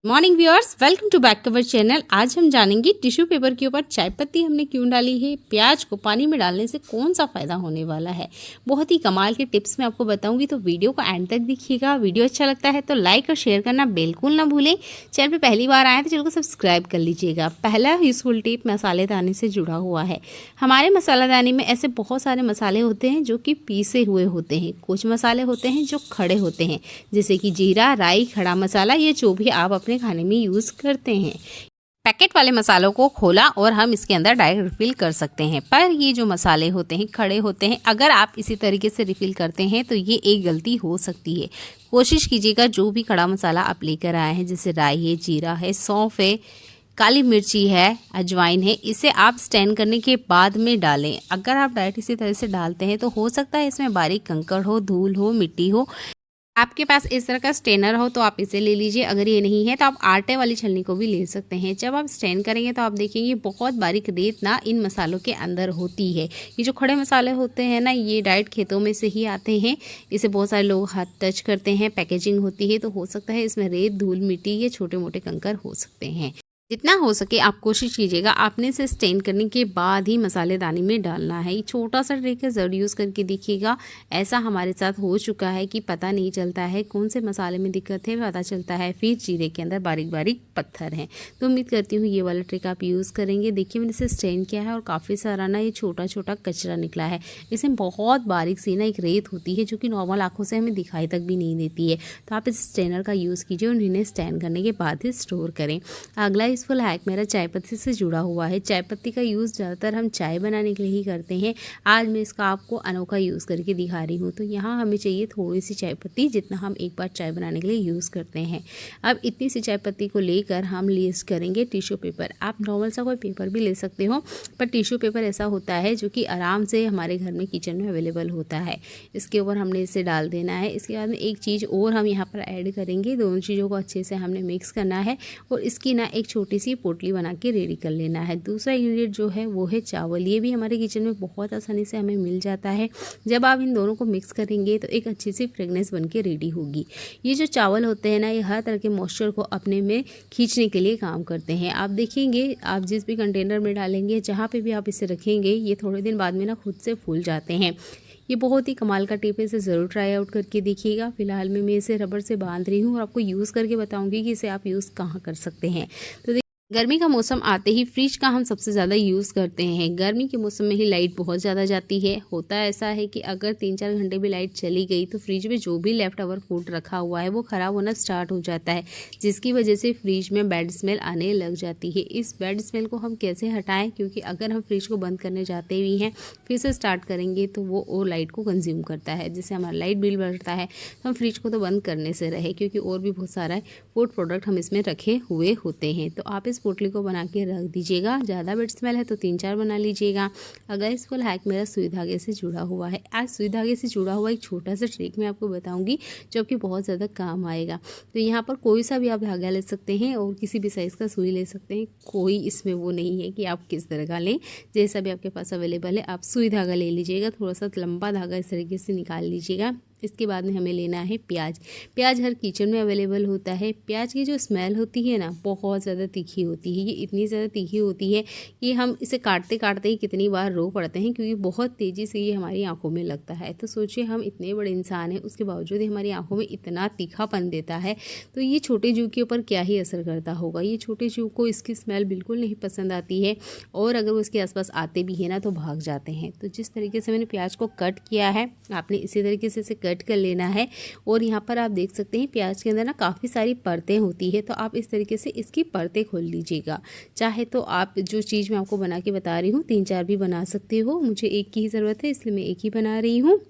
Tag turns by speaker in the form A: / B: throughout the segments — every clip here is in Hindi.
A: Morning viewers, welcome to back our channel. आज हम जानेंगे टिश्यू पेपर के ऊपर चाय पत्ती हमने क्यों डाली है, प्याज को पानी में डालने से कौन सा फ़ायदा होने वाला है। बहुत ही कमाल के टिप्स मैं आपको बताऊंगी, तो वीडियो को एंड तक देखिएगा। वीडियो अच्छा लगता है तो लाइक और शेयर करना बिल्कुल ना भूलें। चैनल पर पहली बार आए तो चैनल को सब्सक्राइब कर लीजिएगा। पहला यूजफुल टिप मसालेदानी से जुड़ा हुआ है। हमारे मसालादानी में ऐसे बहुत सारे मसाले होते हैं जो कि पीसे हुए होते हैं। कुछ मसाले होते हैं जो खड़े होते हैं, जैसे कि जीरा, राई, खड़ा मसाला, ये जो भी आप अपने खाने में यूज़ करते हैं। पैकेट वाले मसालों को खोला और हम इसके अंदर डायरेक्ट रिफिल कर सकते हैं, पर ये जो मसाले होते हैं खड़े होते हैं। अगर आप इसी तरीके से रिफिल करते हैं तो ये एक गलती हो सकती है। कोशिश कीजिएगा जो भी खड़ा मसाला आप लेकर आए हैं, जैसे राई है, जीरा है, सौंफ है, काली मिर्ची है, अजवाइन है, इसे आप स्टैंड करने के बाद में डालें। अगर आप डायरेक्ट इसी तरह से डालते हैं तो हो सकता है इसमें बारीक कंकड़ हो, धूल हो, मिट्टी हो। आपके पास इस तरह का स्टेनर हो तो आप इसे ले लीजिए। अगर ये नहीं है तो आप आटे वाली छलनी को भी ले सकते हैं। जब आप स्टेन करेंगे तो आप देखेंगे बहुत बारीक रेत ना इन मसालों के अंदर होती है। ये जो खड़े मसाले होते हैं ना, ये डायरेक्ट खेतों में से ही आते हैं। इसे बहुत सारे लोग हाथ टच करते हैं, पैकेजिंग होती है तो हो सकता है इसमें रेत, धूल, मिट्टी, ये छोटे मोटे कंकर हो सकते हैं। जितना हो सके आप कोशिश कीजिएगा आपने इसे स्टेन करने के बाद ही मसालेदानी में डालना है। ये छोटा सा ट्रिक है, ज़रूर यूज़ करके देखिएगा। ऐसा हमारे साथ हो चुका है कि पता नहीं चलता है कौन से मसाले में दिक्कत है, पता चलता है फिर जीरे के अंदर बारीक बारीक पत्थर हैं। तो उम्मीद करती हूँ ये वाला ट्रिक आप यूज़ करेंगे। देखिए मैंने इसे स्टेन किया है और काफ़ी सारा ना ये छोटा छोटा कचरा निकला है। इसमें बहुत बारीक सी ना एक रेत होती है जो कि नॉर्मल आँखों से हमें दिखाई तक भी नहीं देती है। तो आप इस स्टेनर का यूज़ कीजिए और इन्हें स्टैंड करने के बाद ही स्टोर करें। अगला यूज़फुल हैक मेरा चाय पत्ती से जुड़ा हुआ है। चाय पत्ती का यूज़ ज़्यादातर हम चाय बनाने के लिए ही करते हैं। आज मैं इसका आपको अनोखा यूज़ करके दिखा रही हूँ। तो यहाँ हमें चाहिए थोड़ी सी चाय पत्ती, जितना हम एक बार चाय बनाने के लिए यूज़ करते हैं। अब इतनी सी चाय पत्ती को लेकर हम यूज़ करेंगे टिश्यू पेपर। आप नॉर्मल सा कोई पेपर भी ले सकते हो, पर टिश्यू पेपर ऐसा होता है जो कि आराम से हमारे घर में किचन में अवेलेबल होता है। इसके ऊपर हमने इसे डाल देना है। इसके बाद में एक चीज़ और हम यहाँ पर ऐड करेंगे। दोनों चीज़ों को अच्छे से हमने मिक्स करना है और इसकी ना एक छोटी सी पोटली बना के रेडी कर लेना है। दूसरा इंग्रेडिएंट जो है वो है चावल। ये भी हमारे किचन में बहुत आसानी से हमें मिल जाता है। जब आप इन दोनों को मिक्स करेंगे तो एक अच्छी सी फ्रेगनेंस बन के रेडी होगी। ये जो चावल होते हैं ना, ये हर तरह के मॉइस्चर को अपने में खींचने के लिए काम करते हैं। आप देखेंगे आप जिस भी कंटेनर में डालेंगे, जहाँ पे भी आप इसे रखेंगे, ये थोड़े दिन बाद में ना खुद से फूल जाते हैं। ये बहुत ही कमाल का टिप है, इसे ज़रूर ट्राई आउट करके देखिएगा। फिलहाल में मैं इसे रबर से बांध रही हूँ और आपको यूज़ करके बताऊँगी कि इसे आप यूज़ कहाँ कर सकते हैं। तो गर्मी का मौसम आते ही फ्रिज का हम सबसे ज़्यादा यूज़ करते हैं। गर्मी के मौसम में ही लाइट बहुत ज़्यादा जाती है। होता ऐसा है कि अगर 3-4 घंटे भी लाइट चली गई तो फ्रिज में जो भी लेफ्ट ओवर फूड रखा हुआ है वो ख़राब होना स्टार्ट हो जाता है, जिसकी वजह से फ्रिज में बैड स्मेल आने लग जाती है। इस बैड स्मेल को हम कैसे हटाएं, क्योंकि अगर हम फ्रिज को बंद करने जाते भी हैं फिर से स्टार्ट करेंगे तो वो लाइट को कंज्यूम करता है, जिससे हमारा लाइट बिल बढ़ता है। तो हम फ्रिज को तो बंद करने से रहे, क्योंकि और भी बहुत सारा फूड प्रोडक्ट हम इसमें रखे हुए होते हैं। तो आप इस पोटली को बना के रख दीजिएगा। ज़्यादा बेड स्मेल है तो 3-4 बना लीजिएगा। अगर इस फुल हैक मेरा सुई धागे से जुड़ा हुआ है। आज सुई धागे से जुड़ा हुआ एक छोटा सा ट्रिक मैं आपको बताऊंगी जो कि बहुत ज़्यादा काम आएगा। तो यहाँ पर कोई सा भी आप धागा ले सकते हैं और किसी भी साइज़ का सुई ले सकते हैं। कोई इसमें वो नहीं है कि आप किस तरह का लें, जैसा भी आपके पास अवेलेबल है आप सुई धागा ले लीजिएगा। थोड़ा सा लंबा धागा इस तरीके से निकाल लीजिएगा। इसके बाद में हमें लेना है प्याज। प्याज हर किचन में अवेलेबल होता है। प्याज की जो स्मेल होती है ना, बहुत ज़्यादा तीखी होती है। ये इतनी ज़्यादा तीखी होती है कि हम इसे काटते काटते ही कितनी बार रो पड़ते हैं, क्योंकि बहुत तेज़ी से ये हमारी आंखों में लगता है। तो सोचिए हम इतने बड़े इंसान हैं, उसके बावजूद ही हमारी आंखों में इतना तीखापन देता है। तो ये छोटे जीव के ऊपर क्या ही असर करता होगा। ये छोटे जीव को इसकी स्मेल बिल्कुल नहीं पसंद आती है, और अगर वो इसके आसपास आते भी हैं ना तो भाग जाते हैं। तो जिस तरीके से मैंने प्याज को कट किया है, आपने इसी तरीके से इसे कट कर लेना है। और यहाँ पर आप देख सकते हैं प्याज के अंदर ना काफ़ी सारी परतें होती है, तो आप इस तरीके से इसकी परतें खोल लीजिएगा। चाहे तो आप जो चीज़ मैं आपको बना के बता रही हूँ 3-4 भी बना सकते हो। मुझे एक की ही ज़रूरत है, इसलिए मैं एक ही बना रही हूँ।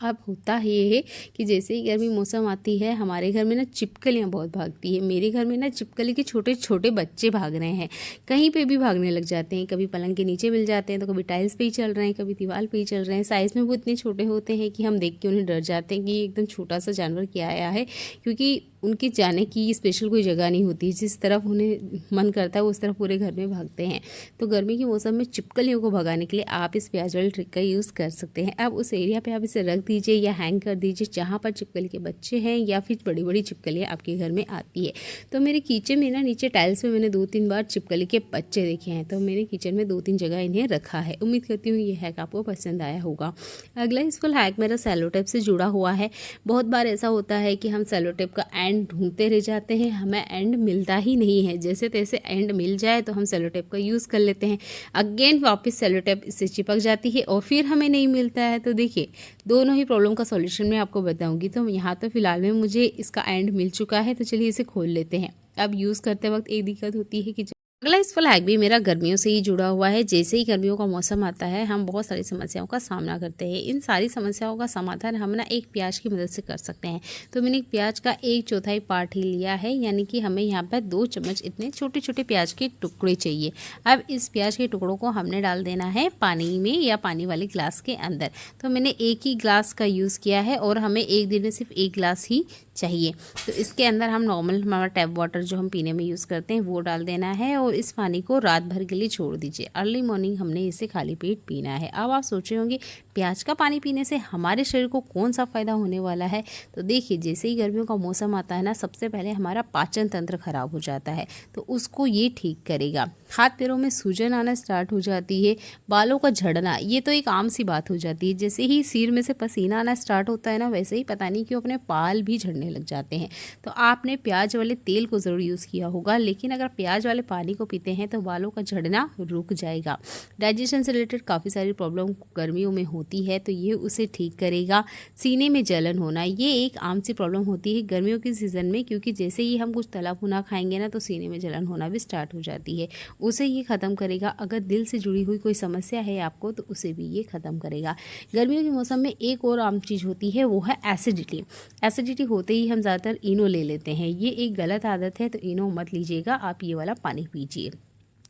A: अब होता ये है कि जैसे ही गर्मी मौसम आती है हमारे घर में ना छिपकलियाँ बहुत भागती है। मेरे घर में ना छिपकली के छोटे छोटे बच्चे भाग रहे हैं, कहीं पे भी भागने लग जाते हैं। कभी पलंग के नीचे मिल जाते हैं, तो कभी टाइल्स पे ही चल रहे हैं, कभी दीवार पे ही चल रहे हैं। साइज़ में वो इतने छोटे होते हैं कि हम देख के उन्हें डर जाते हैं कि एकदम छोटा सा जानवर क्या आया है, क्योंकि उनके जाने की स्पेशल कोई जगह नहीं होती, जिस तरफ उन्हें मन करता है उस तरफ पूरे घर में भागते हैं। तो गर्मी के मौसम में छिपकलियों को भगाने के लिए आप इस प्याज वाली ट्रिक का यूज़ कर सकते हैं। अब उस एरिया पे आप इसे रख दीजिए या हैंग कर दीजिए जहाँ पर छिपकली के बच्चे हैं या फिर बड़ी बड़ी छिपकलियाँ आपके घर में आती है। तो मेरे किचन में ना नीचे टाइल्स में मैंने 2-3 बार छिपकली के बच्चे देखे हैं, तो मेरे किचन में 2-3 जगह इन्हें रखा है। उम्मीद करती हूँ ये हैक आपको पसंद आया होगा। अगला यूजफुल हैक मेरा सेलो टेप से जुड़ा हुआ है। बहुत बार ऐसा होता है कि हम सेलो टेप का एंड ढूंढते रह जाते हैं, हमें एंड मिलता ही नहीं है। जैसे तैसे एंड मिल जाए तो हम सेलो टेप का यूज़ कर लेते हैं, अगेन वापस सेलो टेप इससे चिपक जाती है और फिर हमें नहीं मिलता है। तो देखिए, दोनों ही प्रॉब्लम का सॉल्यूशन मैं आपको बताऊंगी। तो यहाँ तो फिलहाल में मुझे इसका एंड मिल चुका है, तो चलिए इसे खोल लेते हैं। अब यूज़ करते वक्त एक दिक्कत होती है कि अगला यूजफुल हैक भी मेरा गर्मियों से ही जुड़ा हुआ है। जैसे ही गर्मियों का मौसम आता है हम बहुत सारी समस्याओं का सामना करते हैं। इन सारी समस्याओं का समाधान हम ना एक प्याज की मदद से कर सकते हैं। तो मैंने एक प्याज का 1/4 पार्ट ही लिया है, यानी कि हमें यहाँ पर 2 चम्मच इतने छोटे छोटे प्याज के टुकड़े चाहिए। अब इस प्याज के टुकड़ों को हमने डाल देना है पानी में या पानी वाले ग्लास के अंदर। तो मैंने एक ही ग्लास का यूज़ किया है और हमें एक दिन में सिर्फ 1 ग्लास ही चाहिए। तो इसके अंदर हम नॉर्मल हमारा टैप वाटर जो हम पीने में यूज़ करते हैं वो डाल देना है और इस पानी को रात भर के लिए छोड़ दीजिए। अर्ली मॉर्निंग हमने इसे खाली पेट पीना है। अब आप सोच रहे होंगे प्याज का पानी पीने से हमारे शरीर को कौन सा फ़ायदा होने वाला है। तो देखिए, जैसे ही गर्मियों का मौसम आता है ना, सबसे पहले हमारा पाचन तंत्र खराब हो जाता है, तो उसको ये ठीक करेगा। हाथ पैरों में सूजन आना स्टार्ट हो जाती है, बालों का झड़ना ये तो एक आम सी बात हो जाती है। जैसे ही सिर में से पसीना आना स्टार्ट होता है ना, वैसे ही पता नहीं क्यों अपने बाल भी झड़ने लग जाते हैं। तो आपने प्याज वाले तेल को ज़रूर यूज़ किया होगा, लेकिन अगर प्याज वाले पानी को पीते हैं तो बालों का झड़ना रुक जाएगा। डाइजेशन से रिलेटेड काफ़ी सारी प्रॉब्लम गर्मियों में होती है, तो ये उसे ठीक करेगा। सीने में जलन होना ये एक आम सी प्रॉब्लम होती है गर्मियों के सीज़न में, क्योंकि जैसे ही हम कुछ तला भुना खाएंगे ना तो सीने में जलन होना भी स्टार्ट हो जाती है। उसे ये ख़त्म करेगा। अगर दिल से जुड़ी हुई कोई समस्या है आपको तो उसे भी ये ख़त्म करेगा। गर्मियों के मौसम में एक और आम चीज़ होती है, वो है एसिडिटी। एसिडिटी होते ही हम ज़्यादातर इनो ले लेते हैं, ये एक गलत आदत है। तो इनो मत लीजिएगा, आप ये वाला पानी पीजिए।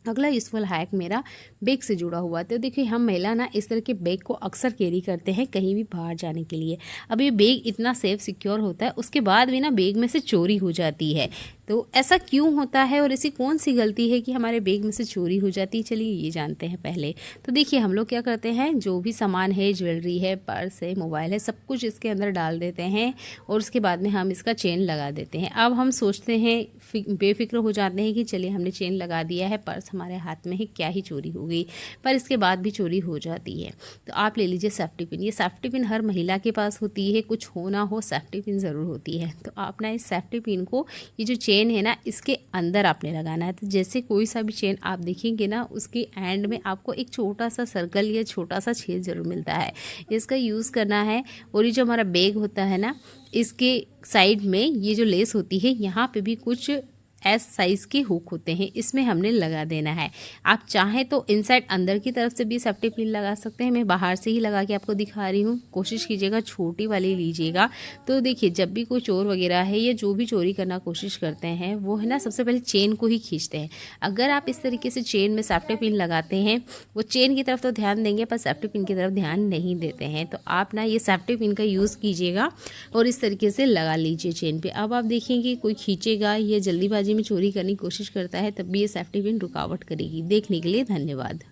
A: अगला यूजफुल हैक मेरा बैग से जुड़ा हुआ। तो देखिए, हम महिला ना इस तरह के बैग को अक्सर कैरी करते हैं कहीं भी बाहर जाने के लिए। अब ये बैग इतना सेफ सिक्योर होता है, उसके बाद भी ना बैग में से चोरी हो जाती है। तो ऐसा क्यों होता है और ऐसी कौन सी गलती है कि हमारे बैग में से चोरी हो जाती है, चलिए ये जानते हैं पहले। तो देखिए, हम लोग क्या करते हैं, जो भी सामान है, ज्वेलरी है, पर्स है, मोबाइल है, सब कुछ इसके अंदर डाल देते हैं और उसके बाद में हम इसका चेन लगा देते हैं। अब हम सोचते हैं, बेफिक्र हो जाते हैं कि चलिए हमने चेन लगा दिया है, पर्स हमारे हाथ में है, क्या ही चोरी हो गई। पर इसके बाद भी चोरी हो जाती है। तो आप ले लीजिए सेफ्टी पिन। ये सेफ्टी पिन हर महिला के पास होती है, कुछ हो ना हो सेफ्टी पिन ज़रूर होती है। तो आप ना इस सेफ्टी पिन को, ये जो चेन है ना, इसके अंदर आपने लगाना है। तो जैसे कोई सा भी चेन आप देखेंगे ना, उसके एंड में आपको एक छोटा सा सर्कल या छोटा सा छेद जरूर मिलता है, इसका यूज़ करना है। और ये जो हमारा बैग होता है ना, इसके साइड में ये जो लेस होती है, यहाँ पे भी कुछ एस साइज़ के हुक होते हैं, इसमें हमने लगा देना है। आप चाहें तो इनसाइड अंदर की तरफ से भी सेफ्टी पिन लगा सकते हैं, मैं बाहर से ही लगा के आपको दिखा रही हूँ। कोशिश कीजिएगा छोटी वाली लीजिएगा। तो देखिए, जब भी कोई चोर वगैरह है या जो भी चोरी करना कोशिश करते हैं, वो है ना सबसे पहले चेन को ही खींचते हैं। अगर आप इस तरीके से चेन में सेफ्टी पिन लगाते हैं, वो चेन की तरफ तो ध्यान देंगे पर सेफ्टी पिन की तरफ ध्यान नहीं देते हैं। तो आप ना ये सेफ्टी पिन का यूज़ कीजिएगा और इस तरीके से लगा लीजिए चेन पे। अब आप देखेंगे कोई खींचेगा या जल्दीबाजी में चोरी करने की कोशिश करता है, तब भी ये सेफ्टी पिन रुकावट करेगी। देखने के लिए धन्यवाद।